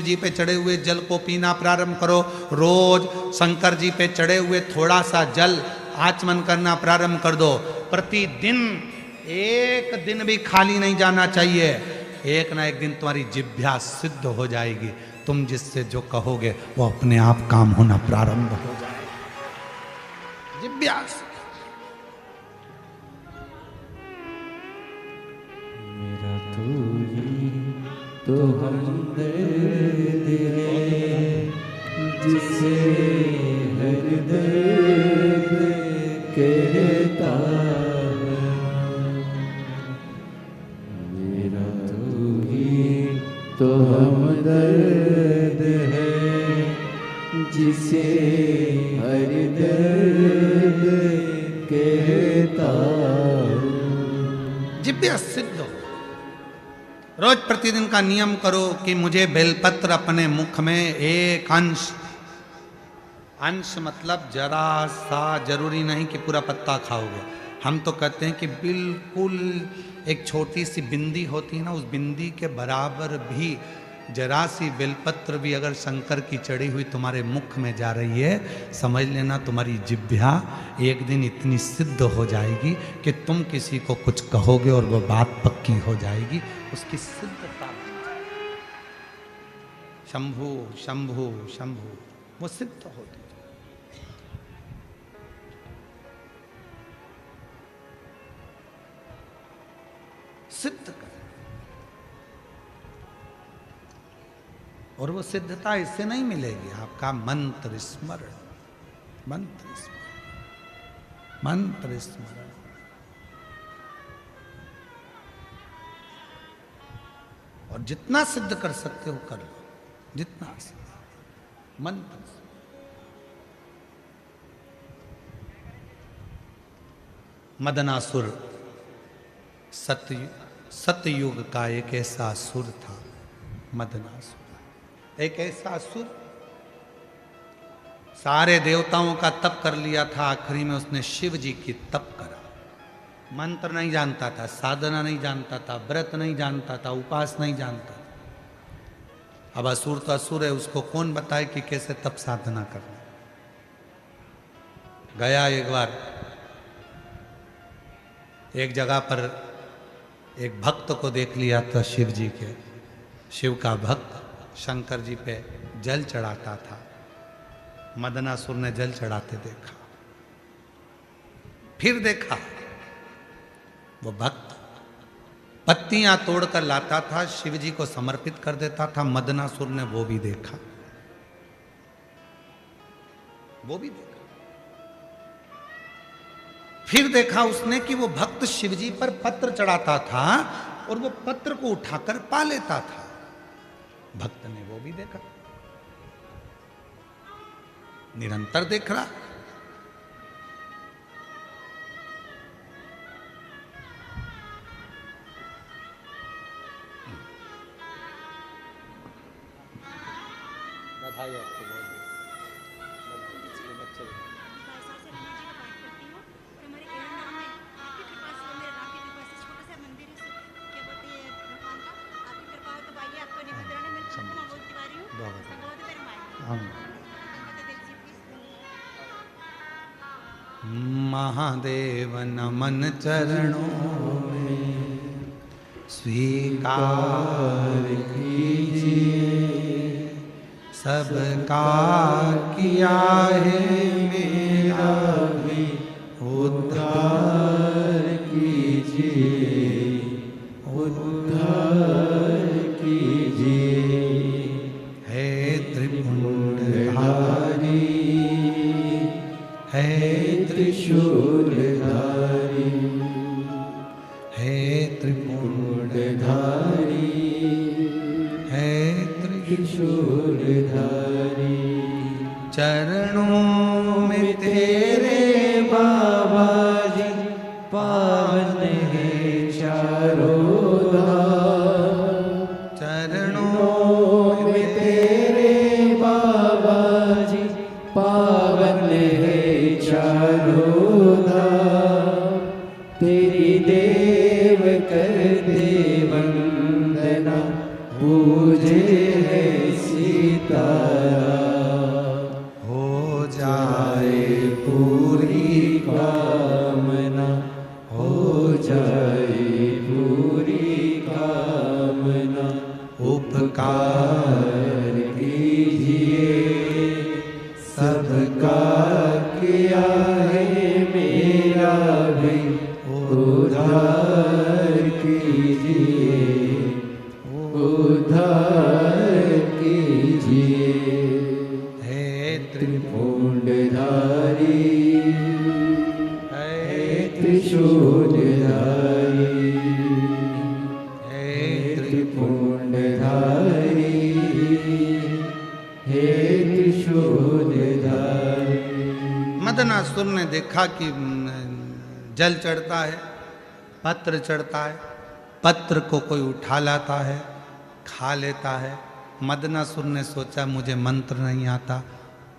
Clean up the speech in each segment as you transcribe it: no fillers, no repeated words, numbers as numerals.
जी पे चढ़े हुए जल को पीना प्रारंभ करो। रोज शंकर जी पे चढ़े हुए थोड़ा सा जल आचमन करना प्रारंभ कर दो। प्रतिदिन एक दिन भी खाली नहीं जाना चाहिए। एक ना एक दिन तुम्हारी जिह्वा सिद्ध हो जाएगी। तुम जिससे जो कहोगे वो अपने आप काम होना प्रारंभ हो जाएगा। जिह्वा मेरा तू ही तो हमदर्द है, जिसे हर दर्द कहता है। मेरा तू ही तो हमदर्द है, जिसे हर दर्द कहता है। जिह्वा सिद्ध हो। रोज प्रतिदिन का नियम करो कि मुझे बेलपत्र अपने मुख में एक अंश मतलब जरा सा, जरूरी नहीं कि पूरा पत्ता खाओगे। हम तो कहते हैं कि बिल्कुल एक छोटी सी बिंदी होती है ना, उस बिंदी के बराबर भी जरा सी बेलपत्र भी अगर शंकर की चढ़ी हुई तुम्हारे मुख में जा रही है, समझ लेना तुम्हारी जिह्वा एक दिन इतनी सिद्ध हो जाएगी कि तुम किसी को कुछ कहोगे और वो बात पक्की हो जाएगी। उसकी सिद्धता शंभु शंभु शंभु वो सिद्ध होती है। सिद्ध कर, और वो सिद्धता इससे नहीं मिलेगी, आपका मंत्र स्मरण, मंत्र स्मरण, मंत्र स्मरण। और जितना सिद्ध कर सकते हो कर लो, जितना मंत्र। मदनासुर सतयुग का एक ऐसा असुर था। मदनासुर एक ऐसा असुर, सारे देवताओं का तप कर लिया था, आखिरी में उसने शिव जी की तप करा। मंत्र नहीं जानता था, साधना नहीं जानता था, व्रत नहीं जानता था, उपास नहीं जानता था। अब असुर तो असुर है, उसको कौन बताए कि कैसे तप साधना करना। गया एक बार एक जगह पर एक भक्त को देख लिया था, शिव जी के, शिव का भक्त शंकर जी पे जल चढ़ाता था। मदनासुर ने जल चढ़ाते देखा, फिर देखा वो भक्त पत्तियां तोड़कर लाता था, शिव जी को समर्पित कर देता था। मदनासुर ने वो भी देखा, वो भी देखा। फिर देखा उसने कि वो भक्त शिव जी पर पत्र चढ़ाता था और वो पत्र को उठाकर पा लेता था। भक्त ने वो भी देखा, निरंतर देख रहा। बधाई आपको बहुत बच्चे। महादेव नमन चरणों में स्वीकार कीजिए, सबका किया है मेरा भी उद्धार कीजिए, उद्धार कीजिए। है त्रिपुंडधारी, है त्रिशूलधारी, है त्रिपुंडधारी, है त्रिशूलधारी। चरणों में तेरे बाबा जी पावन है चारों धाम। चरणों में तेरे बाबा जी पावन है चारों धाम। तेरी देव कर दे वंदना, पूजे है उद्धार कीजिए, सबका किया है मेरा भी उद्धार कीजिए, उद्धार कीजिए। हे त्रिपुंडधारी, हे त्रिशूलधारी, हे त्रिपुंडधारी, हे त्रिशूलधारी। मदनासुर ने देखा कि जल चढ़ता है, पत्र चढ़ता है, पत्र को कोई उठा लाता है, खा लेता है। मदनासुर ने सोचा मुझे मंत्र नहीं आता,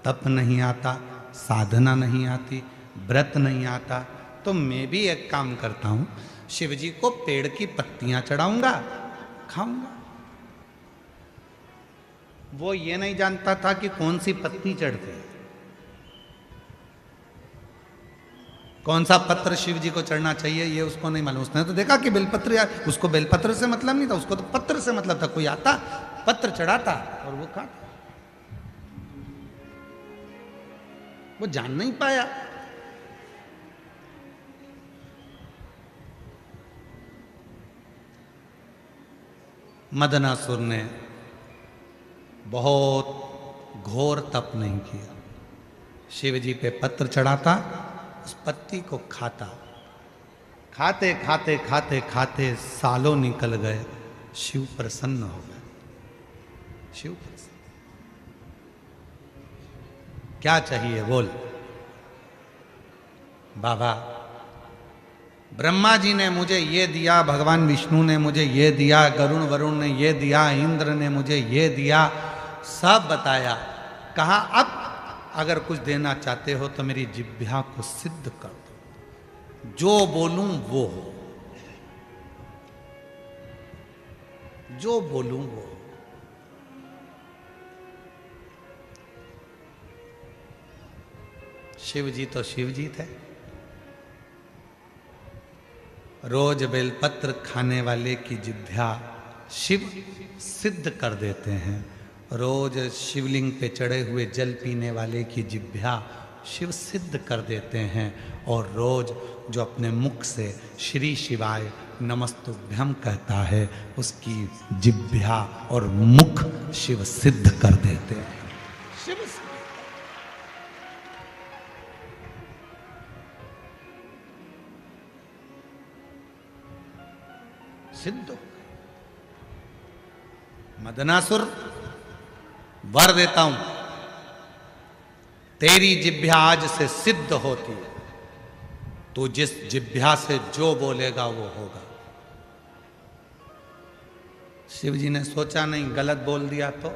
तप नहीं आता, साधना नहीं आती, व्रत नहीं आता, तो मैं भी एक काम करता हूँ, शिवजी को पेड़ की पत्तियां चढ़ाऊंगा, खाऊंगा। वो ये नहीं जानता था कि कौन सी पत्ती चढ़ती है, कौन सा पत्र शिव जी को चढ़ना चाहिए, ये उसको नहीं मालूम। उसने तो देखा कि बेलपत्र, यार उसको बेलपत्र से मतलब नहीं था, उसको तो पत्र से मतलब था। कोई आता, पत्र चढ़ाता और वो खाता। वो जान नहीं पाया। मदनासुर ने बहुत घोर तप नहीं किया। शिव जी पे पत्र चढ़ाता, उस पत्ती को खाता, खाते खाते खाते खाते सालों निकल गए। शिव प्रसन्न हो गए। शिव प्रसन्न। क्या चाहिए बोल। बाबा, ब्रह्मा जी ने मुझे ये दिया, भगवान विष्णु ने मुझे ये दिया, गरुण वरुण ने ये दिया, इंद्र ने मुझे ये दिया, सब बताया। कहा अब अगर कुछ देना चाहते हो तो मेरी जिह्वा को सिद्ध कर दो, जो बोलूं वो हो, जो बोलूं वो हो। शिव जी तो शिव जी थे। रोज बेलपत्र खाने वाले की जिह्वा शिव सिद्ध कर देते हैं। रोज शिवलिंग पे चढ़े हुए जल पीने वाले की जिह्वा शिव सिद्ध कर देते हैं। और रोज जो अपने मुख से श्री शिवाय नमस्तुभ्यम कहता है, उसकी जिह्वा और मुख शिव सिद्ध कर देते हैं। शिव सिद्ध। मदनासुर, वर देता हूं, तेरी जिह्वा आज से सिद्ध होती है। तू जिस जिह्वा से जो बोलेगा वो होगा। शिव जी ने सोचा नहीं गलत बोल दिया तो,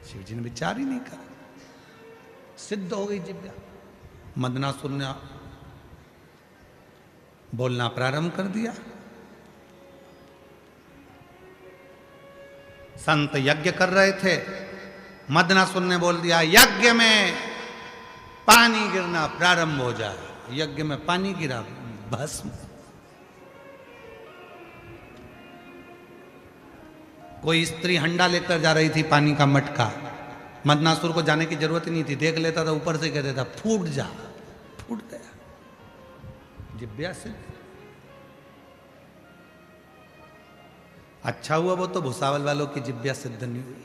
शिव जी ने विचार ही नहीं करा, सिद्ध हो गई जिह्वा। मदनासुर ने बोलना प्रारंभ कर दिया। संत यज्ञ कर रहे थे, मदनासुर ने बोल दिया यज्ञ में पानी गिरना प्रारंभ हो जाए। यज्ञ में पानी गिरा, भस्म। कोई स्त्री हंडा लेकर जा रही थी, पानी का मटका। मदनासुर को जाने की जरूरत ही नहीं थी, देख लेता था, ऊपर से कह देता फूट जा, फूट गया। जिह्वा से अच्छा हुआ वो तो भुसावल वालों की जिह्वा सिद्ध नहीं हुई।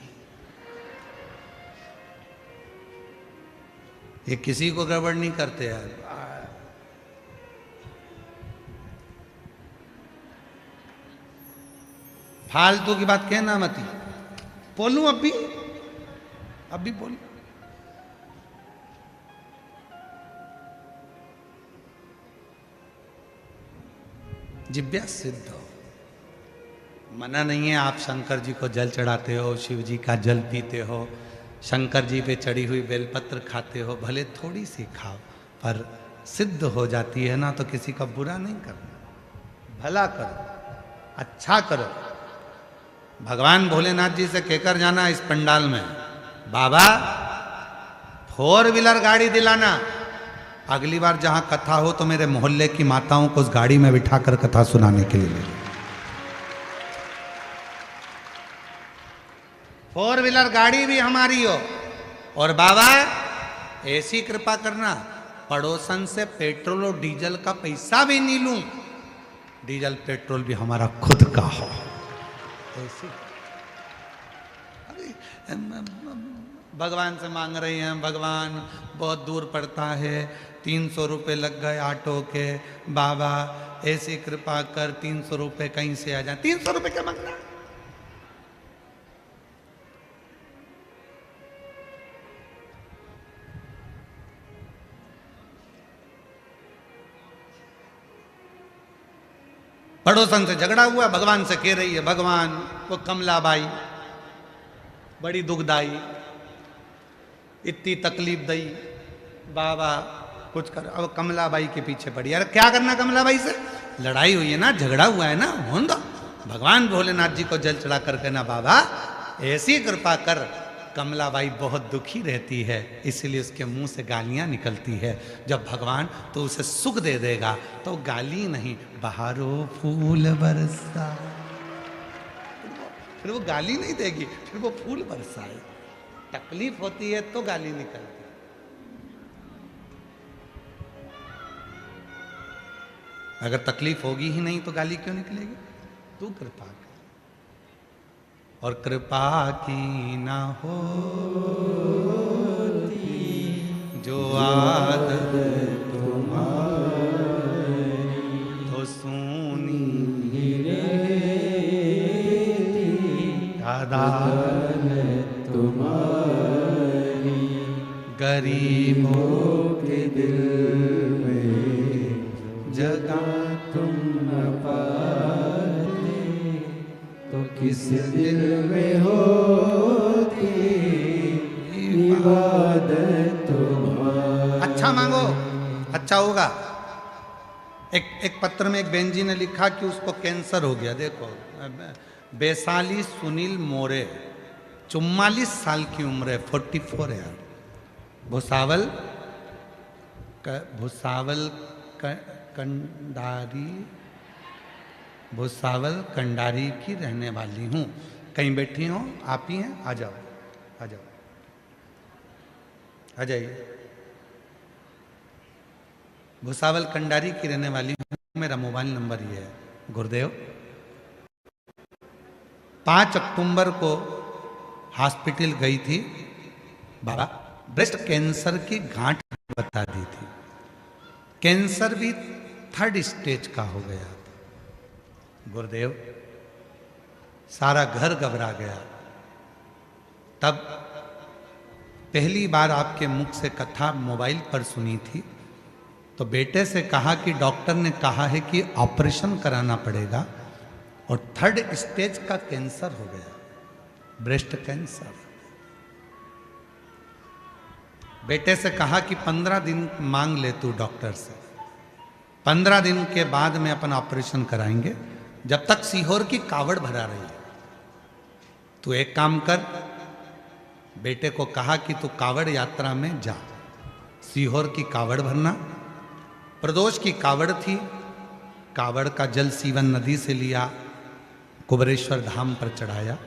ये किसी को गड़बड़ नहीं करते यार। फालतू की बात कहना मत। बोलूं अभी बोलूं। जिह्वा सिद्ध हो। मना नहीं है, आप शंकर जी को जल चढ़ाते हो, शिव जी का जल पीते हो, शंकर जी पे चढ़ी हुई बेलपत्र खाते हो, भले थोड़ी सी खाओ, पर सिद्ध हो जाती है ना, तो किसी का बुरा नहीं करना, भला करो, अच्छा करो। भगवान भोलेनाथ जी से कहकर जाना इस पंडाल में, बाबा 4 व्हीलर गाड़ी दिलाना, अगली बार जहां कथा हो तो मेरे मोहल्ले की माताओं को उस गाड़ी में बिठाकर कथा सुनाने के लिए ले। 4 व्हीलर गाड़ी भी हमारी हो। और बाबा ऐसी कृपा करना, पड़ोसन से पेट्रोल और डीजल का पैसा भी नहीं लूं, डीजल पेट्रोल भी हमारा खुद का हो। ऐसी भगवान से मांग रही हैं, भगवान बहुत दूर पड़ता है, 300 रुपये लग गए ऑटो के, बाबा ऐसी कृपा कर 300 रुपये कहीं से आ जाए। 300 रुपये क्या मांगना? पड़ोसन से झगड़ा हुआ, भगवान से कह रही है, भगवान वो कमलाबाई बड़ी दुखदाई, इतनी तकलीफ दई, बाबा कुछ कर। अब कमलाबाई के पीछे पड़ी। अरे क्या करना कमलाबाई से? लड़ाई हुई है ना, झगड़ा हुआ है ना, होने दो। भगवान भोलेनाथ जी को जल चढ़ा कर कहना, बाबा ऐसी कृपा कर। कमलाबाई बहुत दुखी रहती है, इसीलिए उसके मुंह से गालियां निकलती है। जब भगवान तो उसे सुख दे देगा तो गाली नहीं, बहारो फूल बरसा, फिर वो गाली नहीं देगी, फिर वो फूल बरसाए। तकलीफ होती है तो गाली निकलती है। अगर तकलीफ होगी ही नहीं तो गाली क्यों निकलेगी? तू कृपा कर। और कृपा की ना हो जो आदत तुम्हारी, तो सुनी अदालत तुम्हारी, गरीबों के दिल में जगह तुम न पाते, तो किस दिल में होती इबादत तुम्हारी। अच्छा मांगो, अच्छा होगा। एक पत्र में एक बहन जी ने लिखा कि उसको कैंसर हो गया। देखो, वैशाली सुनील मोरे, 44 साल की उम्र है, 44 यार। भुसावल भुसावल कंडारी की रहने वाली हूँ। कहीं बैठी हो? आप ही हैं? आ जाओ, आ जाओ, आ जाइए। भुसावल कंडारी की रहने वाली हूँ। मेरा मोबाइल नंबर ये है। गुरुदेव 5 अक्टूबर को हॉस्पिटल गई थी, बाबा ब्रेस्ट कैंसर की गांठ बता दी थी। कैंसर भी 3rd स्टेज का हो गया। गुरुदेव सारा घर घबरा गया। तब पहली बार आपके मुख से कथा मोबाइल पर सुनी थी, तो बेटे से कहा कि डॉक्टर ने कहा है कि ऑपरेशन कराना पड़ेगा और 3rd स्टेज का कैंसर हो गया, ब्रेस्ट कैंसर। बेटे से कहा कि 15 दिन मांग ले तू डॉक्टर से, 15 दिन के बाद में अपन ऑपरेशन कराएंगे। जब तक सीहोर की कावड़ भरा रही है, तू एक काम कर। बेटे को कहा कि तू कावड़ यात्रा में जा, सीहोर की कावड़ भरना। प्रदोष की कावड़ थी, कावड़ का जल सीवन नदी से लिया, कुबरेश्वर धाम पर चढ़ाया,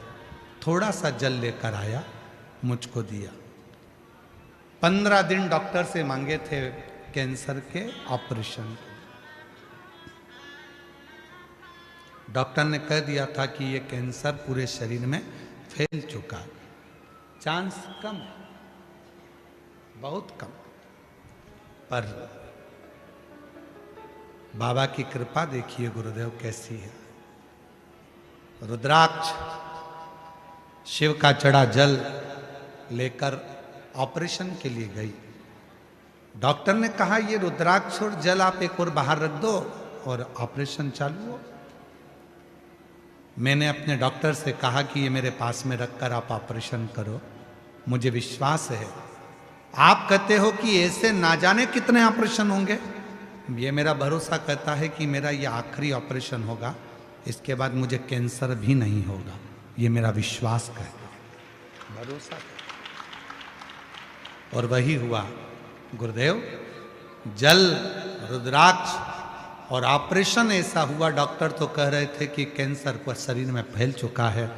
थोड़ा सा जल लेकर आया, मुझको दिया। 15 दिन डॉक्टर से मांगे थे कैंसर के ऑपरेशन के। डॉक्टर ने कह दिया था कि ये कैंसर पूरे शरीर में फैल चुका है, चांस कम है, बहुत कम। पर बाबा की कृपा देखिए गुरुदेव कैसी है। रुद्राक्ष, शिव का चढ़ा जल लेकर ऑपरेशन के लिए गई। डॉक्टर ने कहा ये रुद्राक्ष और जल आप एक और बाहर रख दो और ऑपरेशन चालू हो। मैंने अपने डॉक्टर से कहा कि ये मेरे पास में रखकर आप ऑपरेशन करो, मुझे विश्वास है। आप कहते हो कि ऐसे ना जाने कितने ऑपरेशन होंगे, ये मेरा भरोसा कहता है कि मेरा ये आखिरी ऑपरेशन होगा, इसके बाद मुझे कैंसर भी नहीं होगा, ये मेरा विश्वास कहता है, भरोसा कहता। और वही हुआ गुरुदेव। जल, रुद्राक्ष और ऑपरेशन ऐसा हुआ। डॉक्टर तो कह रहे थे कि कैंसर को शरीर में फैल चुका है,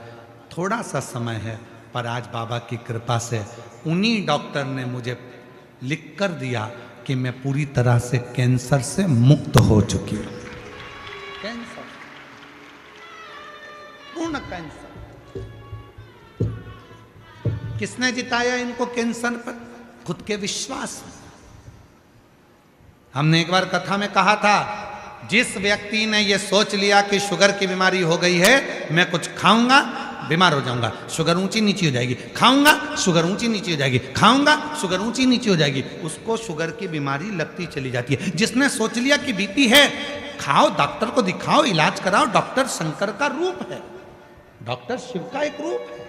थोड़ा सा समय है, पर आज बाबा की कृपा से उन्हीं डॉक्टर ने मुझे लिख कर दिया कि मैं पूरी तरह से कैंसर से मुक्त हो चुकी हूं। कैंसर, पूर्ण कैंसर। किसने जिताया इनको कैंसर पर? खुद के विश्वास। हमने एक बार कथा में कहा था, जिस व्यक्ति ने यह सोच लिया कि शुगर की बीमारी हो गई है, मैं कुछ खाऊंगा बीमार हो जाऊंगा, शुगर ऊंची नीची हो जाएगी, खाऊंगा शुगर ऊंची नीची हो जाएगी, खाऊंगा शुगर ऊंची नीची हो जाएगी, उसको शुगर की बीमारी लगती चली जाती है। जिसने सोच लिया कि बीपी है, खाओ, डॉक्टर को दिखाओ, इलाज कराओ, डॉक्टर शंकर का रूप है, डॉक्टर शिव का एक रूप है।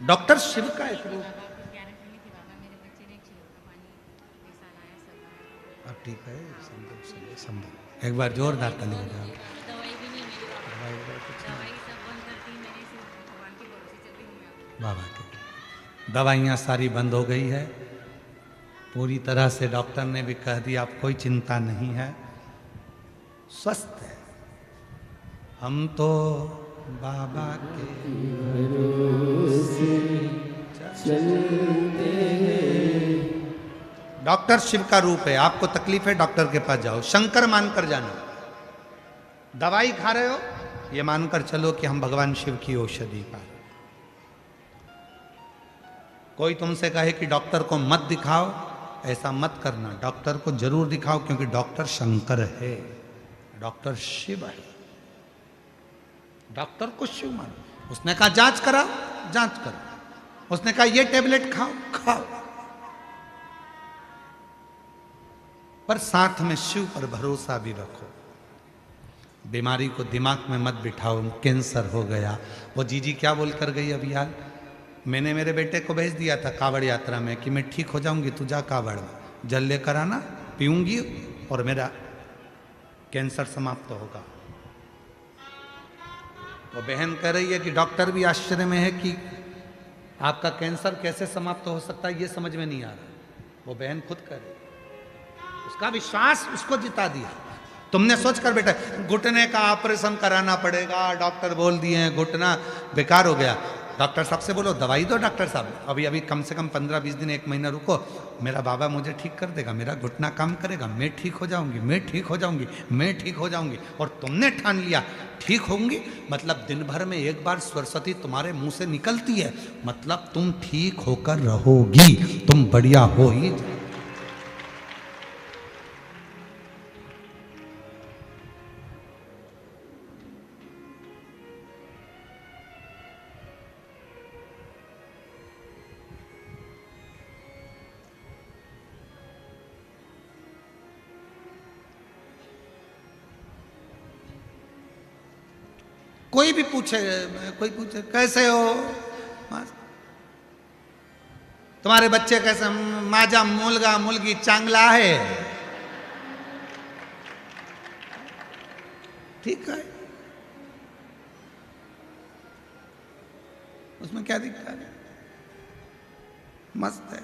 डॉक्टर शिव का एक रूप। अब ठीक है, संभव एक बार जोरदार ताली बजाओ। बाबा की दवाइयाँ सारी बंद हो गई है पूरी तरह से। डॉक्टर ने भी कह दिया अब कोई चिंता नहीं है, स्वस्थ है। हम तो बाबा के भरोसे चलते हैं। डॉक्टर शिव का रूप है। आपको तकलीफ है, डॉक्टर के पास जाओ, शंकर मानकर जाना। दवाई खा रहे हो, ये मानकर चलो कि हम भगवान शिव की औषधि पा। कोई तुमसे कहे कि डॉक्टर को मत दिखाओ, ऐसा मत करना, डॉक्टर को जरूर दिखाओ, क्योंकि डॉक्टर शंकर है, डॉक्टर शिव है। डॉक्टर को शिव मानो। उसने कहा जांच कराओ, जांच करो। उसने कहा ये टेबलेट खाओ, खाओ, पर साथ में शिव पर भरोसा भी रखो। बीमारी को दिमाग में मत बिठाओ। कैंसर हो गया, वो जीजी क्या बोल कर गई अभी हाल, मैंने मेरे बेटे को भेज दिया था कावड़ यात्रा में कि मैं ठीक हो जाऊंगी, तू जा कावड़ में जल लेकर आना, पीऊंगी और मेरा कैंसर समाप्त होगा। वो बहन कह रही है कि डॉक्टर भी आश्चर्य में है कि आपका कैंसर कैसे समाप्त हो सकता है, ये समझ में नहीं आ रहा। वो बहन खुद कह रही, उसका विश्वास उसको जिता दिया। तुमने सोच कर बेटा घुटने का ऑपरेशन कराना पड़ेगा, डॉक्टर बोल दिए हैं घुटना बेकार हो गया। डॉक्टर साहब से बोलो दवाई दो, डॉक्टर साहब अभी अभी कम से कम 15-20 दिन 1 महीना रुको, मेरा बाबा मुझे ठीक कर देगा, मेरा घुटना काम करेगा, मैं ठीक हो जाऊंगी, मैं ठीक हो जाऊंगी, मैं ठीक हो जाऊंगी। और तुमने ठान लिया ठीक होंगी, मतलब दिन भर में एक बार सरस्वती तुम्हारे मुंह से निकलती है, मतलब तुम ठीक होकर रहोगी, तुम बढ़िया हो ही। कोई भी पूछे, कोई पूछे कैसे हो, तुम्हारे बच्चे कैसे, माझा मुलगा मुलगी चांगला है, ठीक है, उसमें क्या दिक्कत है, मस्त है।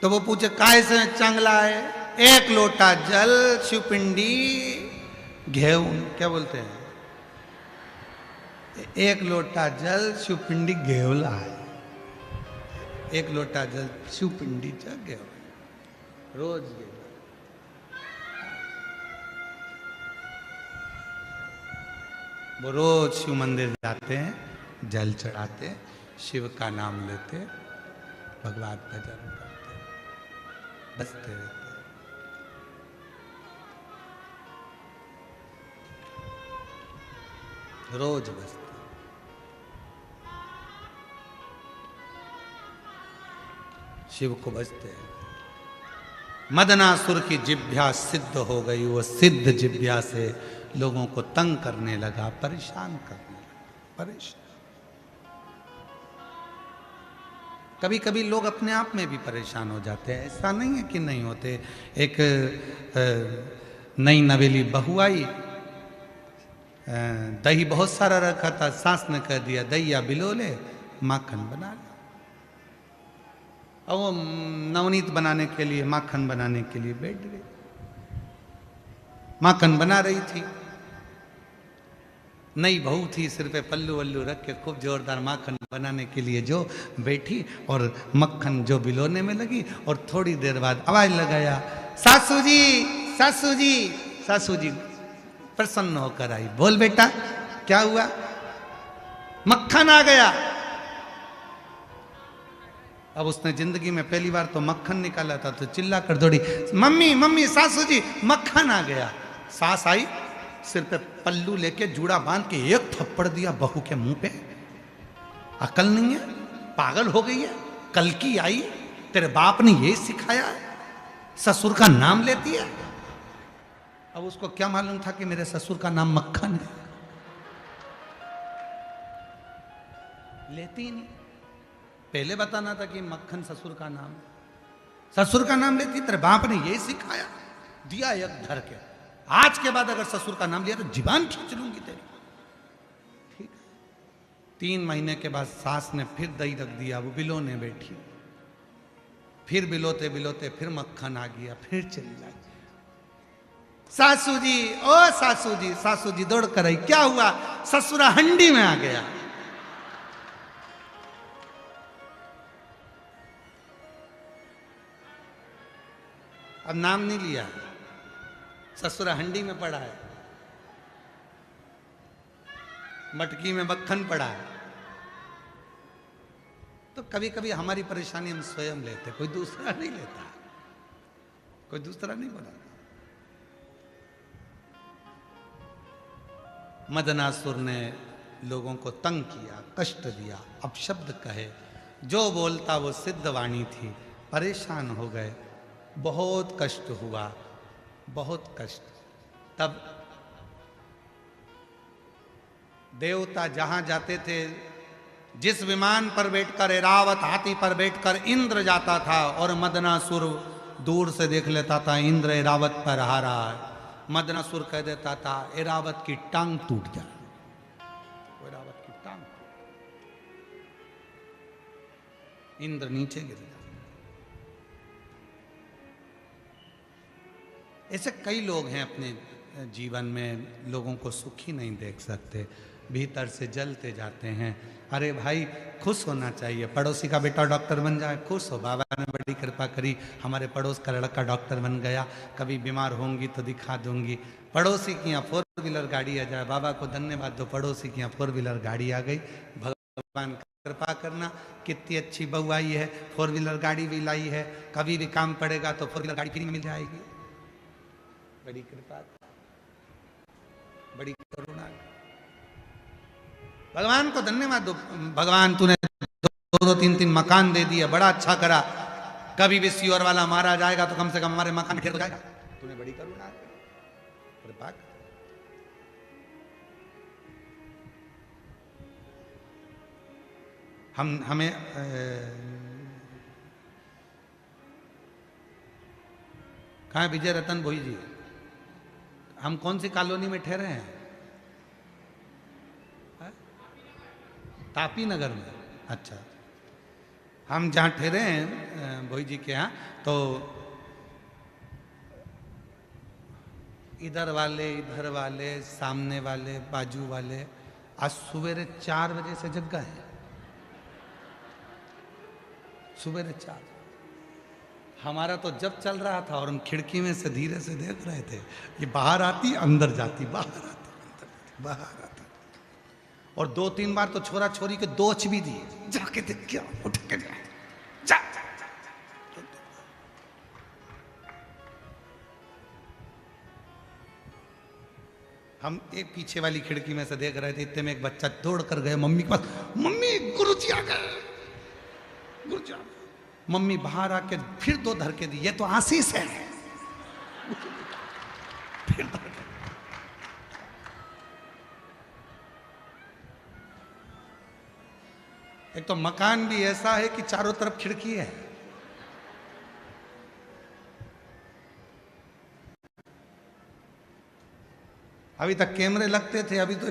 तो वो पूछे काय से चांगला है, 1 लोटा जल शिवपिंडी घेऊन, क्या बोलते हैं, 1 लोटा जल शिवपिंडी घेवला है, 1 लोटा जल शिवपिंडी चा घेव रोज घेव। वो रोज शिव मंदिर जाते हैं, जल चढ़ाते हैं, शिव का नाम लेते, भगवान भजन करते, बसते रहते। रोज बसते। शिव को बसते हैं। मदनासुर की जिभ्या सिद्ध हो गई, वो सिद्ध जिभ्या से लोगों को तंग करने लगा, परेशान करने लगा, परेशान। कभी कभी लोग अपने आप में भी परेशान हो जाते हैं, ऐसा नहीं है कि नहीं होते। एक नई नवेली बहू आई, दही बहुत सारा रखा था, सास ने कह दिया दैया बिलोले माखन बना ले। और वो नवनीत बनाने के लिए, माखन बनाने के लिए बैठ गई। माखन बना रही थी, नई बहू थी, सिर पे पल्लू वल्लू रख के खूब जोरदार माखन बनाने के लिए जो बैठी और मक्खन जो बिलोने में लगी, और थोड़ी देर बाद आवाज लगाया, सासू जी सासू जी सासू जी। प्रसन्न होकर आई, बोल बेटा क्या हुआ? मक्खन आ गया। अब उसने जिंदगी में पहली बार तो मक्खन निकाला था, तो चिल्ला कर दौड़ी, मम्मी मम्मी सासू जी मक्खन आ गया। सास आई, सिर पे पल्लू लेके जूड़ा बांध के एक थप्पड़ दिया बहू के मुंह पे। अकल नहीं है, पागल हो गई है, कल की आई, तेरे बाप ने यही सिखाया है, ससुर का नाम लेती है। अब उसको क्या मालूम था कि मेरे ससुर का नाम मक्खन है, लेती ही नहीं। पहले बताना था कि मक्खन ससुर का नाम, ससुर का नाम लेती, तेरे बाप ने यही सिखाया, दिया एक धर के। आज के बाद अगर ससुर का नाम लिया तो जीवान खींच लूंगी तेरी। ठीक। 3 महीने के बाद सास ने फिर दही रख दिया, वो बिलोने बैठी, फिर बिलोते बिलोते फिर मक्खन आ गया, फिर चली लाई, सासू जी ओ सासू जी। सासू जी दौड़ कर आई, क्या हुआ? ससुरा हंडी में आ गया। अब नाम नहीं लिया, ससुरा हंडी में पड़ा है, मटकी में मक्खन पड़ा है। तो कभी कभी हमारी परेशानी हम स्वयं लेते, कोई दूसरा नहीं लेता, कोई दूसरा नहीं बनाता। मदनासुर ने लोगों को तंग किया, कष्ट दिया, अपशब्द कहे, जो बोलता वो सिद्ध वाणी थी। परेशान हो गए, बहुत कष्ट हुआ, बहुत कष्ट। तब देवता जहां जाते थे, जिस विमान पर बैठकर ऐरावत हाथी पर बैठकर इंद्र जाता था और मदनासुर दूर से देख लेता था इंद्र ऐरावत पर आ रहा है, मदनासुर कह देता था ऐरावत की टांग टूट जाए, ऐरावत की टांग। इंद्र नीचे गिर जाए। ऐसे कई लोग हैं अपने जीवन में, लोगों को सुखी नहीं देख सकते, भीतर से जलते जाते हैं। अरे भाई खुश होना चाहिए, पड़ोसी का बेटा डॉक्टर बन जाए, खुश हो, बाबा ने बड़ी कृपा करी, हमारे पड़ोस का लड़का डॉक्टर बन गया, कभी बीमार होंगी तो दिखा दूंगी। पड़ोसी की यहाँ 4 व्हीलर गाड़ी आ जाए, बाबा को धन्यवाद दो, पड़ोसी की यहाँ 4 व्हीलर गाड़ी आ गई, भगवान कृपा करना, कितनी अच्छी बहू आई है, 4 व्हीलर गाड़ी भी लाई है, कभी भी काम पड़ेगा तो 4 व्हीलर गाड़ी फ्री में मिल जाएगी। बड़ी कृपा, बड़ी करुणा, भगवान को धन्यवाद दो। भगवान तूने 2-3 मकान दे दिए, बड़ा अच्छा करा, कभी भी सियोर वाला मारा जाएगा तो कम से कम हमारे मकान ढेर हो जाएगा, तूने बड़ी करुणा कृपा। हमें कहाँ विजय रतन भोई जी, हम कौन सी कॉलोनी में ठहरे हैं? तापी नगर में। अच्छा, हम जहाँ ठहरे हैं भोई जी के यहाँ, तो इधर वाले सामने वाले बाजू वाले आज सवेरे 4 बजे से जग गए हैं, सवेरे 4। हमारा तो जब चल रहा था और हम खिड़की में से धीरे से देख रहे थे, ये बाहर आती अंदर जाती, बाहर आती अंदर जाती, बाहर आती, और 2-3 बार तो छोरा छोरी के दोच भी दिए, जाके देख क्या, उठ के जा, जा, जा, जा, जा। हम एक पीछे वाली खिड़की में से देख रहे थे, इतने में एक बच्चा दौड़ कर गए मम्मी के पास, मम्मी गुरुजी आ गए, गुरुजी आ गए। मम्मी बाहर आके फिर 2 धर के दी, ये तो आशीष है, फिर धर के। एक तो मकान भी ऐसा है कि चारों तरफ खिड़की है। अभी तक कैमरे लगते थे, अभी तो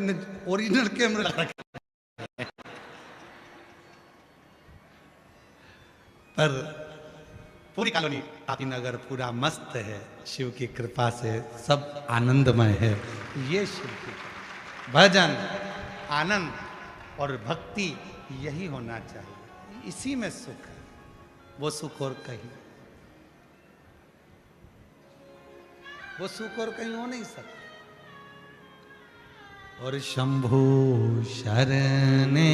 ओरिजिनल कैमरे लगा रखे। पर पूरी कॉलोनी नगर पूरा मस्त है, शिव की कृपा से सब आनंदमय है। ये शिव की भजन, आनंद और भक्ति यही होना चाहिए, इसी में सुख है। वो सुख और कहीं, वो सुख और कहीं हो नहीं सकता। और शंभु शरणे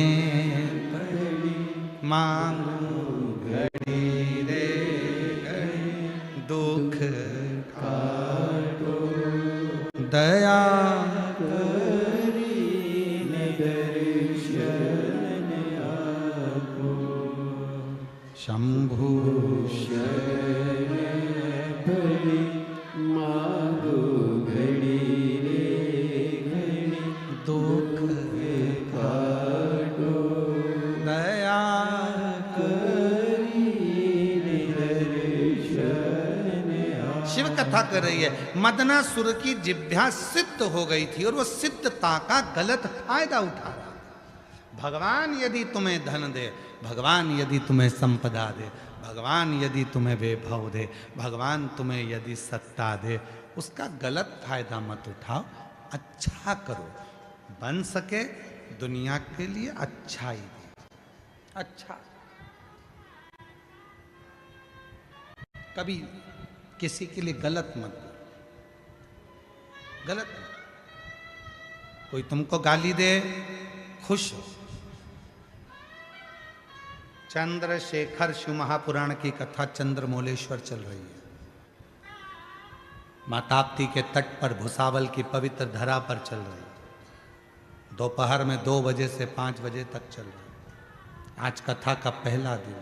मांगू घड़ी रे घड़ी, दुख काटो दया करी दर्शन आपको। शंभु शरण बलि मांगो घड़ी रे घड़ी, दुख काटो दया करी दर्शन आपको। शिव कथा कर रही है। मदनासुर की जिह्वा सिद्ध हो गई थी और वो सिद्धता का गलत फायदा उठा रहा। भगवान यदि तुम्हें धन दे, भगवान यदि तुम्हें संपदा दे, भगवान यदि तुम्हें वैभव दे, भगवान तुम्हें यदि सत्ता दे, उसका गलत फायदा मत उठाओ। अच्छा करो, बन सके दुनिया के लिए अच्छा ही दे। अच्छा, कभी किसी के लिए गलत मत दो, गलत मत। कोई तुमको गाली दे, खुश हो। चंद्रशेखर शिव महापुराण की कथा चंद्रमौलेश्वर चल रही है। माताप्ती के तट पर भुसावल की पवित्र धरा पर चल रही है। दोपहर में 2 बजे से 5 बजे तक चल रही है। आज कथा का पहला दिन।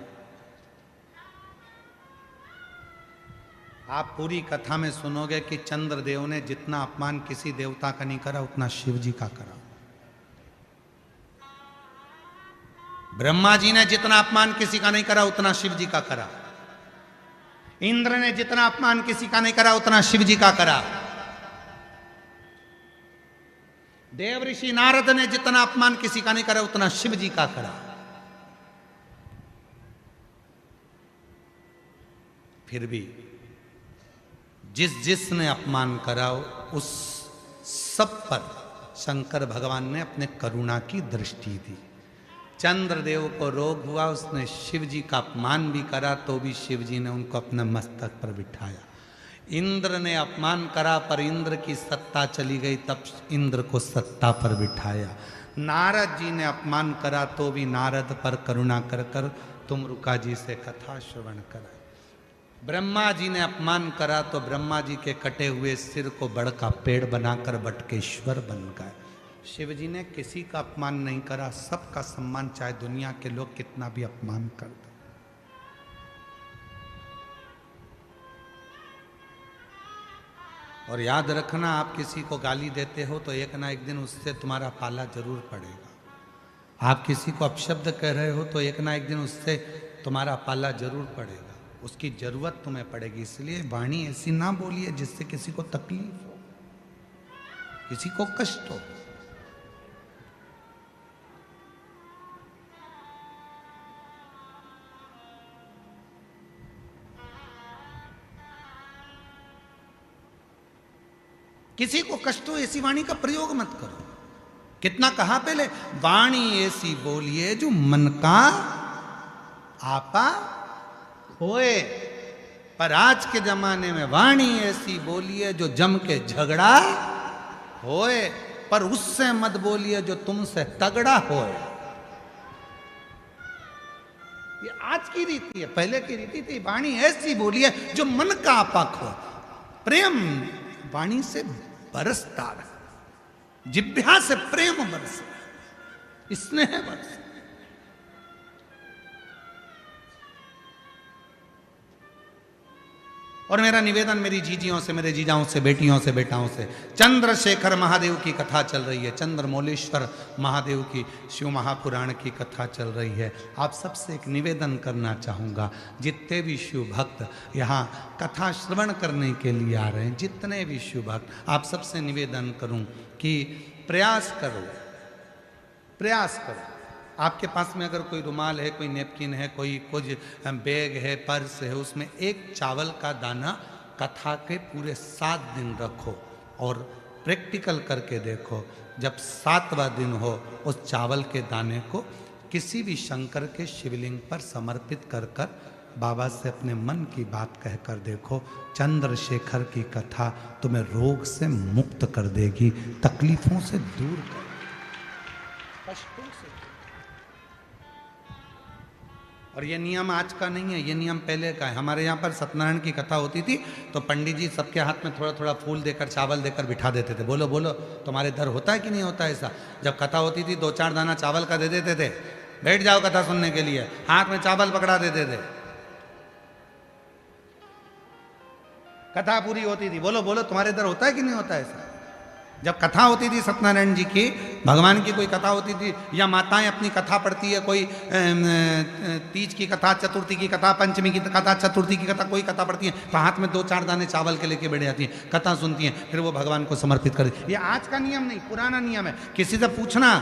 आप पूरी कथा में सुनोगे कि चंद्रदेव ने जितना अपमान किसी देवता का नहीं करा, उतना शिव जी का करा। ब्रह्मा जी ने जितना अपमान किसी का नहीं करा, उतना शिव जी का करा। इंद्र ने जितना अपमान किसी का नहीं करा, उतना शिव जी का करा। देव ऋषि नारद ने जितना अपमान किसी का नहीं करा, उतना शिव जी का करा। फिर भी जिसने अपमान करा, उस सब पर शंकर भगवान ने अपने करुणा की दृष्टि दी। चंद्रदेव को रोग हुआ, उसने शिव जी का अपमान भी करा, तो भी शिव जी ने उनको अपने मस्तक पर बिठाया। इंद्र ने अपमान करा, पर इंद्र की सत्ता चली गई, तब इंद्र को सत्ता पर बिठाया। नारद जी ने अपमान करा, तो भी नारद पर करुणा कर कर तुम रुका जी से कथा श्रवण करा। ब्रह्मा जी ने अपमान करा, तो ब्रह्मा जी के कटे हुए सिर को बड़ का पेड़ बनाकर बटकेश्वर बन गए। शिव जी ने किसी का अपमान नहीं करा, सबका सम्मान, चाहे दुनिया के लोग कितना भी अपमान कर दो। और याद रखना, आप किसी को गाली देते हो तो एक ना एक दिन उससे तुम्हारा पाला जरूर पड़ेगा। आप किसी को अपशब्द कह रहे हो तो एक ना एक दिन उससे तुम्हारा पाला जरूर पड़ेगा, उसकी जरूरत तुम्हें पड़ेगी। इसलिए वाणी ऐसी ना बोलिए जिससे किसी को तकलीफ हो, किसी को कष्ट हो। किसी को कष्ट हो ऐसी वाणी का प्रयोग मत करो। कितना कहा पहले, वाणी ऐसी बोलिए जो मन का आपा होए। पर आज के जमाने में वाणी ऐसी बोलिए जो जम के झगड़ा होए, पर उससे मत बोलिए जो तुमसे तगड़ा होए। ये आज की रीति है, पहले की रीति थी वाणी ऐसी बोलिए जो मन का आपा हो। प्रेम वाणी से बरसता रहे, जिह्वा से प्रेम बरसे, स्नेह बरसे। और मेरा निवेदन मेरी जीजियों से, मेरे जीजाओं से, बेटियों से, बेटाओं से, चंद्रशेखर महादेव की कथा चल रही है, चंद्रमौलेश्वर महादेव की शिव महापुराण की कथा चल रही है। आप सबसे एक निवेदन करना चाहूँगा, जितने भी शिव भक्त यहाँ कथा श्रवण करने के लिए आ रहे हैं, जितने भी शिव भक्त, आप सबसे निवेदन करूँ कि प्रयास करो, प्रयास करो। आपके पास में अगर कोई रुमाल है, कोई नेपकिन है, कोई कुछ बैग है, पर्स है, उसमें एक चावल का दाना कथा के पूरे 7 दिन रखो और प्रैक्टिकल करके देखो। जब 7वां दिन हो, उस चावल के दाने को किसी भी शंकर के शिवलिंग पर समर्पित कर कर बाबा से अपने मन की बात कहकर देखो। चंद्रशेखर की कथा तुम्हें रोग से मुक्त कर देगी, तकलीफों से दूर कर, कष्टों से। और ये नियम आज का नहीं है, ये नियम पहले का है। हमारे यहाँ पर सत्यनारायण की कथा होती थी तो पंडित जी सबके हाथ में थोड़ा थोड़ा फूल देकर, चावल देकर बिठा देते थे। बोलो बोलो, तुम्हारे इधर होता है कि नहीं होता ऐसा? जब कथा होती थी 2-4 दाना चावल का दे देते थे, बैठ जाओ कथा सुनने के लिए, हाथ में चावल पकड़ा देते थे, कथा पूरी होती थी। बोलो बोलो, तुम्हारे इधर होता है कि नहीं होता ऐसा? जब कथा होती थी सत्यनारायण जी की, भगवान की कोई कथा होती थी, या माताएं अपनी कथा पढ़ती है, कोई तीज की कथा, चतुर्थी की कथा, पंचमी की कथा, चतुर्थी की कथा, कोई कथा पढ़ती है तो हाथ में 2-4 दाने चावल के लेके बैठ जाती हैं, कथा सुनती हैं, फिर वो भगवान को समर्पित कर। ये आज का नियम नहीं, पुराना नियम है। किसी से पूछना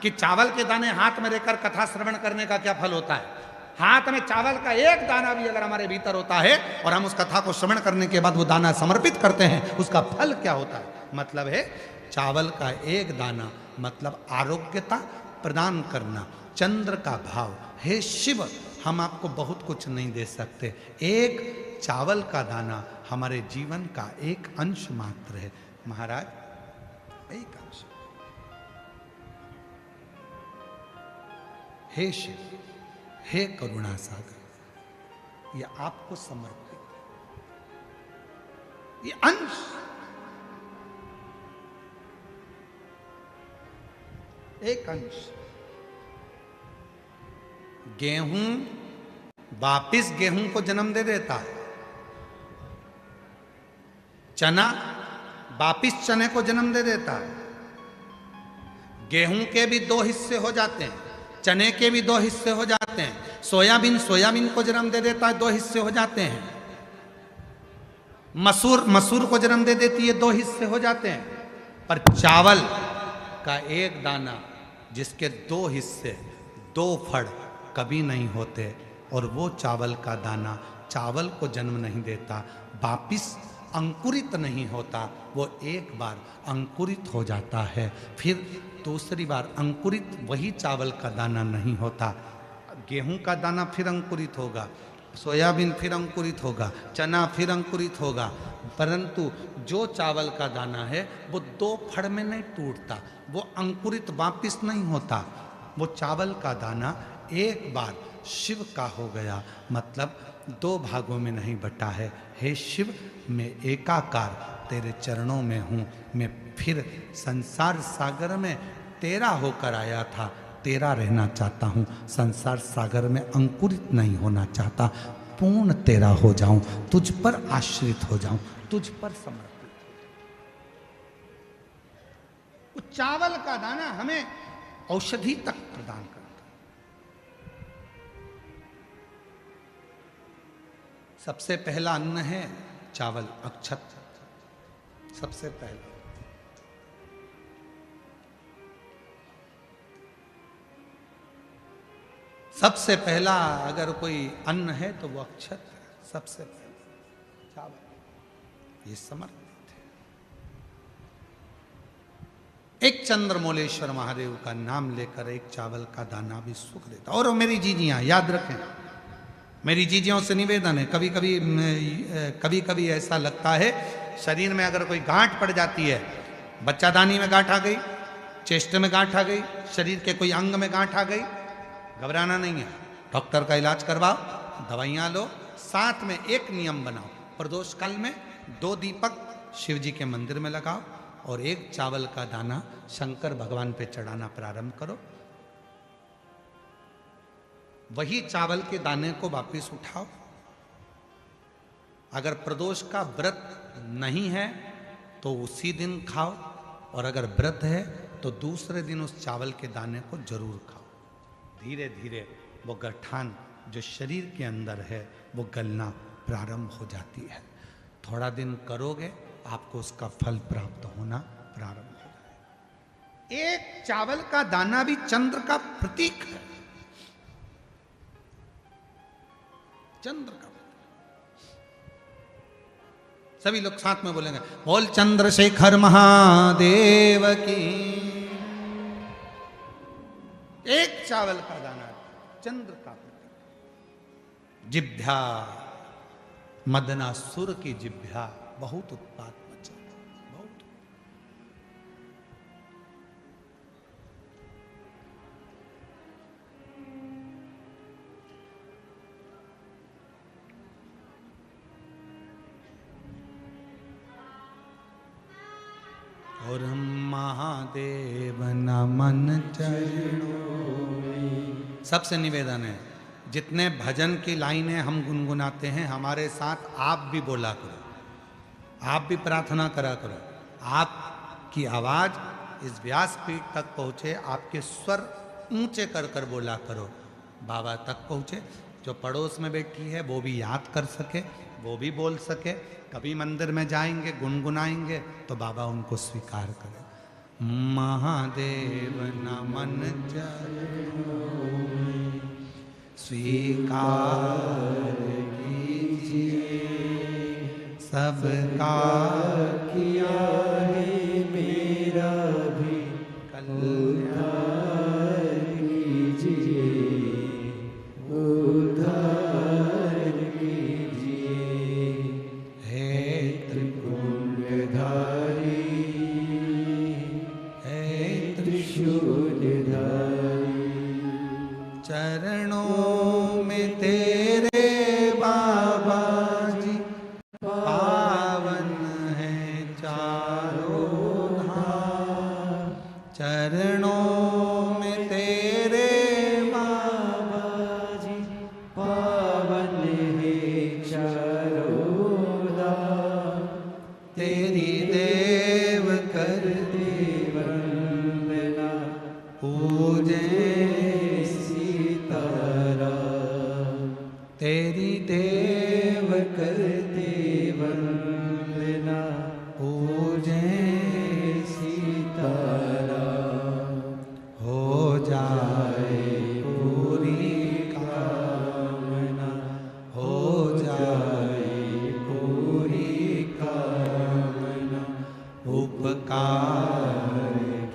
कि चावल के दाने हाथ में लेकर कथा श्रवण करने का क्या फल होता है? हाथ में चावल का एक दाना भी अगर हमारे भीतर होता है और हम उस कथा को श्रवण करने के बाद वो दाना समर्पित करते हैं, उसका फल क्या होता है? मतलब है चावल का एक दाना मतलब आरोग्यता प्रदान करना, चंद्र का भाव। हे शिव, हम आपको बहुत कुछ नहीं दे सकते, एक चावल का दाना हमारे जीवन का एक अंश मात्र है महाराज, एक अंश। हे शिव, हे करुणा सागर, ये आपको समर्पित, ये अंश, एक अंश। गेहूं वापिस गेहूं को जन्म दे देता है, चना वापिस चने को जन्म दे देता है। गेहूं के भी 2 हिस्से हो जाते हैं, चने के भी 2 हिस्से हो जाते हैं, सोयाबीन सोयाबीन को जन्म दे देता है, 2 हिस्से हो जाते हैं। मसूर मसूर को जन्म दे देती है, 2 हिस्से हो जाते हैं। पर चावल का एक दाना जिसके 2 हिस्से, 2 फड़ कभी नहीं होते, और वो चावल का दाना चावल को जन्म नहीं देता, वापिस अंकुरित नहीं होता, वो एक बार अंकुरित हो जाता है, फिर दूसरी बार अंकुरित वही चावल का दाना नहीं होता। गेहूं का दाना फिर अंकुरित होगा, सोयाबीन फिर अंकुरित होगा, चना फिर अंकुरित होगा, परंतु जो चावल का दाना है वो 2 फड़ में नहीं टूटता, वो अंकुरित वापिस नहीं होता। वो चावल का दाना एक बार शिव का हो गया, मतलब 2 भागों में नहीं बटा है। हे शिव, मैं एकाकार तेरे चरणों में हूँ, मैं फिर संसार सागर में तेरा होकर आया था, तेरा रहना चाहता हूँ, संसार सागर में अंकुरित नहीं होना चाहता, पूर्ण तेरा हो जाऊं, तुझ पर आश्रित हो जाऊं, तुझ पर समर्पित हो जाऊं। वो चावल का दाना हमें औषधि तक प्रदान करता है। सबसे पहला अन्न है चावल, अक्षत, सबसे पहला। सबसे पहला अगर कोई अन्न है तो वो अक्षत है, सबसे पहला चावल, ये समर्पित है। एक चंद्रमौलेश्वर महादेव का नाम लेकर एक चावल का दाना भी सुख देता। और मेरी जीजियां याद रखें, मेरी जीजियों से निवेदन है, कभी कभी ऐसा लगता है शरीर में अगर कोई गांठ पड़ जाती है, बच्चादानी में गांठ आ गई, चेस्ट में गांठ आ गई, शरीर के कोई अंग में गांठ आ गई, घबराना नहीं है, डॉक्टर का इलाज करवाओ, दवाइयाँ लो, साथ में एक नियम बनाओ, प्रदोष काल में 2 दीपक शिव जी के मंदिर में लगाओ और एक चावल का दाना शंकर भगवान पे चढ़ाना प्रारंभ करो। वही चावल के दाने को वापस उठाओ, अगर प्रदोष का व्रत नहीं है तो उसी दिन खाओ, और अगर व्रत है तो दूसरे दिन उस चावल के दाने को जरूर खाओ। धीरे धीरे वो गठान जो शरीर के अंदर है वो गलना प्रारंभ हो जाती है। थोड़ा दिन करोगे आपको उसका फल प्राप्त होना प्रारंभ हो जाएगा। एक चावल का दाना भी चंद्र का प्रतीक है, चंद्र का। सभी लोग साथ में बोलेंगे, बोल चंद्रशेखर महादेव की। एक चावल का दाना चंद्र का प्रतीक। जिभ्या, मदनासुर की जिभ्या बहुत उत्पात मचा, बहुत। और हम महादेव नमन चरणों में। सबसे निवेदन है, जितने भजन की लाइनें हम गुनगुनाते हैं हमारे साथ आप भी बोला करो, आप भी प्रार्थना करा करो। आपकी आवाज इस व्यासपीठ तक पहुंचे, आपके स्वर ऊंचे कर कर बोला करो, बाबा तक पहुंचे। जो पड़ोस में बैठी है वो भी याद कर सके, वो भी बोल सके। कभी मंदिर में जाएंगे गुनगुनाएंगे तो बाबा उनको स्वीकार करे। महादेव नमन चरणों में स्वीकार कीजिए, सबका किया है मेरा भी कल्याण कीजिए, उद्धार कीजिए। हे त्रिपुंडधारी, हे त्रिशूलधारी, चरणों में तेरे बाबा जी पावन है चारों धाम। चरणों में तेरे बाबा जी पावन है चारों धाम। तेरी देव कर वंदना पूजे सीताराम। तेरी देव करते वंदना पूजे सीताराम। हो जाए पूरी कामना, हो जाए पूरी कामना। उपकार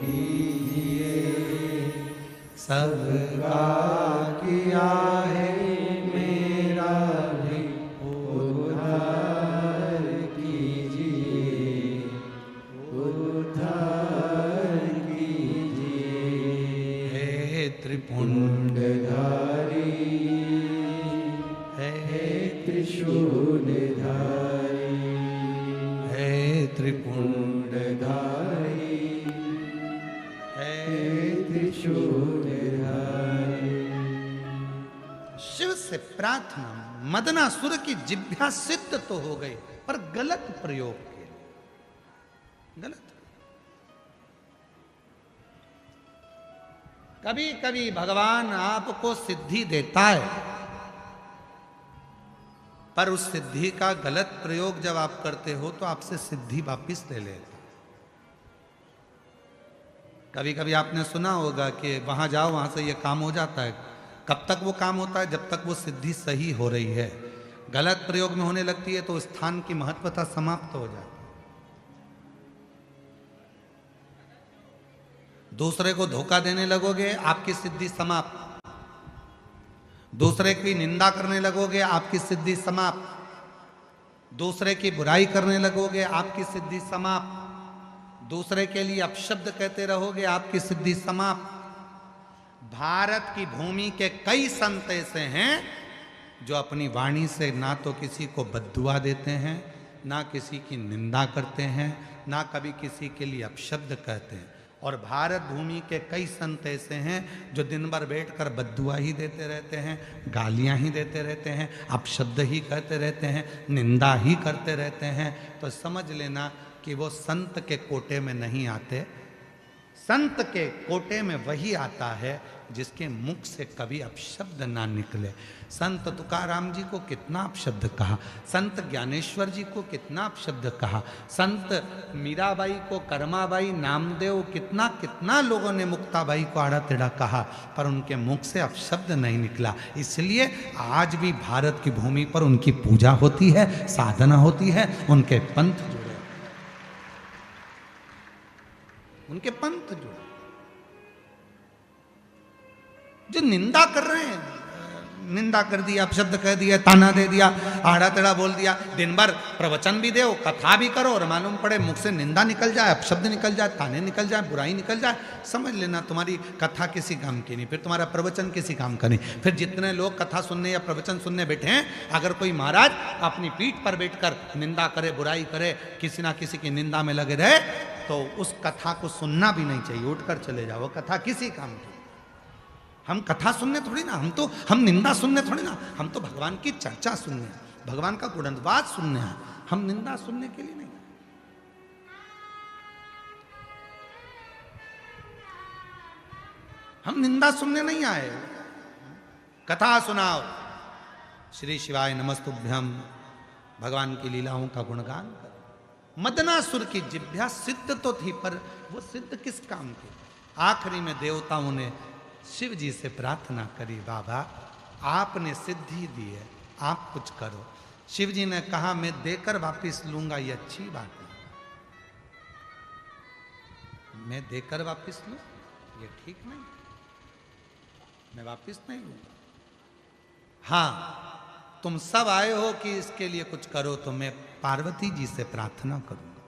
कीजिए, सबका किया है मेरा भी उद्धार कीजिए, उद्धार कीजिए। हे त्रिपुंड धारी, हे त्रिशूलधारी, हे त्रिपुंड धारी, हे त्रिशूलधारी। शिव से प्रार्थना, मदनासुर की जिभ्या सिद्ध तो हो गई पर गलत प्रयोग के, गलत। कभी कभी भगवान आपको सिद्धि देता है पर उस सिद्धि का गलत प्रयोग जब आप करते हो तो आपसे सिद्धि वापिस ले लेता। कभी कभी आपने सुना होगा कि वहां जाओ वहां से ये काम हो जाता है। कब तक वो काम होता है? जब तक वो सिद्धि सही हो रही है। गलत प्रयोग में होने लगती है तो स्थान की महत्वता समाप्त हो जाती है। दूसरे को धोखा देने लगोगे आपकी सिद्धि समाप्त, दूसरे की निंदा करने लगोगे आपकी सिद्धि समाप्त, दूसरे की बुराई करने लगोगे आपकी सिद्धि समाप्त, दूसरे के लिए अपशब्द कहते रहोगे आपकी सिद्धि समाप्त। भारत की भूमि के कई संत ऐसे हैं जो अपनी वाणी से ना तो किसी को बद्दुआ देते हैं, ना किसी की निंदा करते हैं, ना कभी किसी के लिए अपशब्द कहते हैं। और भारत भूमि के कई संत ऐसे हैं जो दिन भर बैठकर बद्दुआ ही देते रहते हैं, गालियां ही देते रहते हैं, अपशब्द ही कहते रहते हैं, निंदा ही करते रहते हैं। तो समझ लेना कि वो संत के कोटे में नहीं आते। संत के कोटे में वही आता है जिसके मुख से कभी अपशब्द ना निकले। संत तुकाराम जी को कितना अपशब्द कहा, संत ज्ञानेश्वर जी को कितना अपशब्द कहा, संत मीराबाई को, कर्माबाई, नामदेव, कितना कितना लोगों ने मुक्ताबाई को आड़ा टेढ़ा कहा, पर उनके मुख से अपशब्द नहीं निकला। इसलिए आज भी भारत की भूमि पर उनकी पूजा होती है, साधना होती है, उनके पंथ जुड़े, उनके पंथ जुड़े। जो निंदा कर रहे हैं, निंदा कर दिया, अपशब्द कह दिया, ताना दे दिया, आड़ा टेढ़ा बोल दिया, दिन भर प्रवचन भी दो, कथा भी करो, और मालूम पड़े मुख से निंदा निकल जाए, अपशब्द निकल जाए, ताने निकल जाए, बुराई निकल जाए, समझ लेना तुम्हारी कथा किसी काम की नहीं, फिर तुम्हारा प्रवचन किसी काम का नहीं। फिर जितने लोग कथा सुनने या प्रवचन सुनने बैठे हैं, अगर कोई महाराज अपनी पीठ पर बैठकर निंदा करे, बुराई करे, किसी ना किसी की निंदा में लगे रहे, तो उस कथा को सुनना भी नहीं चाहिए, उठकर चले जाओ। कथा किसी काम की, हम कथा सुनने थोड़ी ना, हम निंदा सुनने थोड़ी ना, हम तो भगवान की चर्चा सुनने हैं, भगवान का गुणगान सुनने हैं, हम निंदा सुनने के लिए नहीं। हम निंदा सुनने नहीं आए, कथा सुनाओ। श्री शिवाय नमस्तुभ्यम, भगवान की लीलाओं का गुणगान करो। मदनासुर की जिह्वा सिद्ध तो थी, पर वो सिद्ध किस काम की? आखिरी में देवताओं ने शिव जी से प्रार्थना करी, बाबा आपने सिद्धि दी है, आप कुछ करो। शिव जी ने कहा मैं देकर वापस लूंगा, ये अच्छी बात नहीं, मैं देकर वापस लूं ये ठीक नहीं, मैं वापस नहीं लूंगा। हाँ तुम सब आए हो कि इसके लिए कुछ करो, तो मैं पार्वती जी से प्रार्थना करूंगा,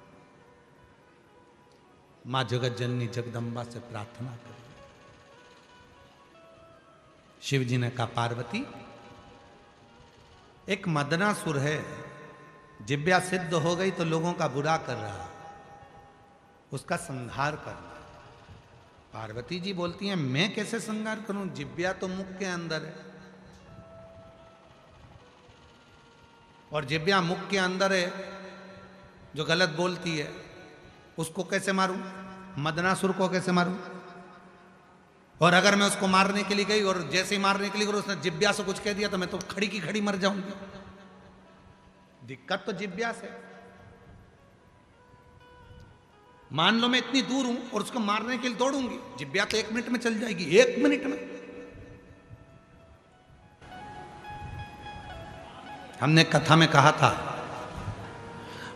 मां जगत जननी जगदम्बा से प्रार्थना करूंगा। शिव जी ने कहा पार्वती, एक मदनासुर है, जिह्वा सिद्ध हो गई तो लोगों का बुरा कर रहा, उसका संहार करना। पार्वती जी बोलती हैं मैं कैसे संहार करूं, जिह्वा तो मुख के अंदर है, और जिह्वा मुख के अंदर है, जो गलत बोलती है उसको कैसे मारूं, मदनासुर को कैसे मारूं? और अगर मैं उसको मारने के लिए गई और जैसे ही मारने के लिए गई उसने जिह्वा से कुछ कह दिया, तो मैं तो खड़ी की खड़ी मर जाऊंगी। दिक्कत तो जिह्वा से। मान लो मैं इतनी दूर हूं और उसको मारने के लिए दौड़ूंगी, जिह्वा तो 1 मिनट में चल जाएगी, 1 मिनट में। हमने कथा में कहा था,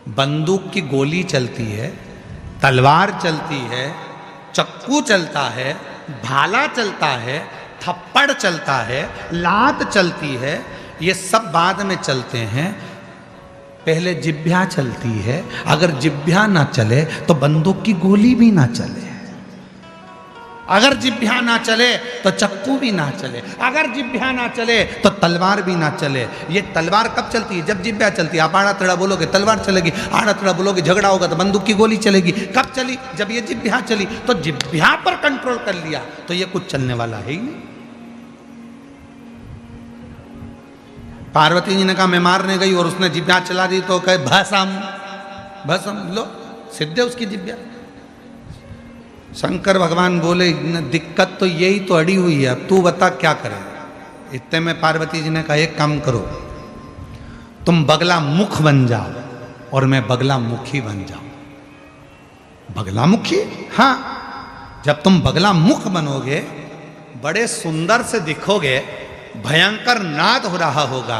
बंदूक की गोली चलती है, तलवार चलती है, चक्कू चलता है, भाला चलता है, थप्पड़ चलता है, लात चलती है, ये सब बाद में चलते हैं, पहले जिह्वा चलती है। अगर जिह्वा ना चले तो बंदूक की गोली भी ना चले, अगर जिह्वा ना चले तो चक्कू भी ना चले, अगर जिह्वा ना चले तो तलवार भी ना चले। ये तलवार कब चलती है? जब जिह्वा चलती है। आप आड़ा टेढ़ा बोलोगे तलवार चलेगी, आड़ा टेढ़ा बोलोगे झगड़ा होगा तो बंदूक की गोली चलेगी। कब चली? जब ये जिह्वा चली। तो जिह्वा पर कंट्रोल कर लिया तो ये कुछ चलने वाला है ही नहीं। पार्वती जी ने कहा मैं मारने गई और उसने जिह्वा चला दी, तो कहे भस्म भस्म, लो सिद्ध है उसकी जिह्वा। शंकर भगवान बोले दिक्कत तो यही तो अड़ी हुई है, अब तू बता क्या करे। इतने में पार्वती जी ने कहा एक काम करो, तुम बगला मुख बन जाओ और मैं बगला मुखी बन जाऊं। बगला मुखी? हाँ, जब तुम बगला मुख बनोगे, बड़े सुंदर से दिखोगे, भयंकर नाद हो रहा होगा,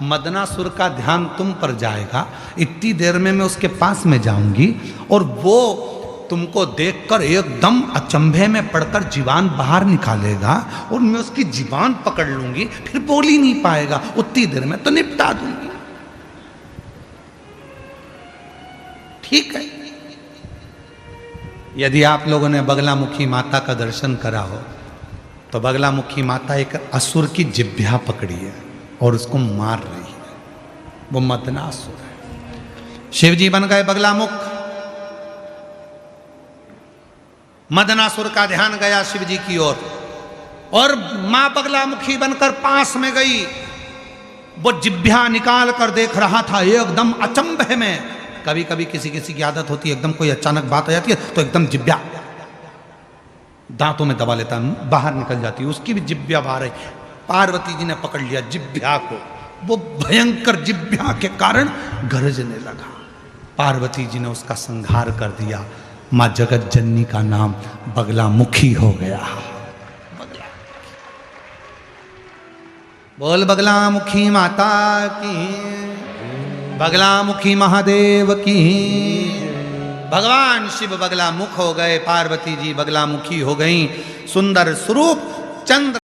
मदनासुर का ध्यान तुम पर जाएगा। इतनी देर में मैं उसके पास में जाऊंगी और वो तुमको देखकर एकदम अचंभे में पड़कर जीवान बाहर निकालेगा और मैं उसकी जीवान पकड़ लूंगी, फिर बोल ही नहीं पाएगा, उतनी देर में तो निपटा दूंगी। ठीक है? यदि आप लोगों ने बगलामुखी माता का दर्शन करा हो तो बगलामुखी माता एक असुर की जिह्वा पकड़ी है और उसको मार रही है, वो मदनासुर है। शिव जी बन गए बगलामुख, मदनासुर का ध्यान गया शिव जी की ओर और मां बगलामुखी बनकर पास में गई। वो जिभ्या निकाल कर देख रहा था एकदम अचंभे में। कभी कभी किसी किसी की आदत होती है, एकदम कोई अचानक बात आ जाती है तो एकदम जिभ्या दांतों में दबा लेता है, बाहर निकल जाती है, उसकी भी जिभ्या बाहर आई। पार्वती जी ने पकड़ लिया जिभ्या को। वो भयंकर जिभ्या के कारण गरजने लगा। पार्वती जी ने उसका संहार कर दिया। मां जगत जननी का नाम बगलामुखी हो गया। बोल बगलामुखी माता की, बगलामुखी महादेव की। भगवान शिव बगलामुख हो गए, पार्वती जी बगलामुखी हो गईं। सुंदर स्वरूप चंद्र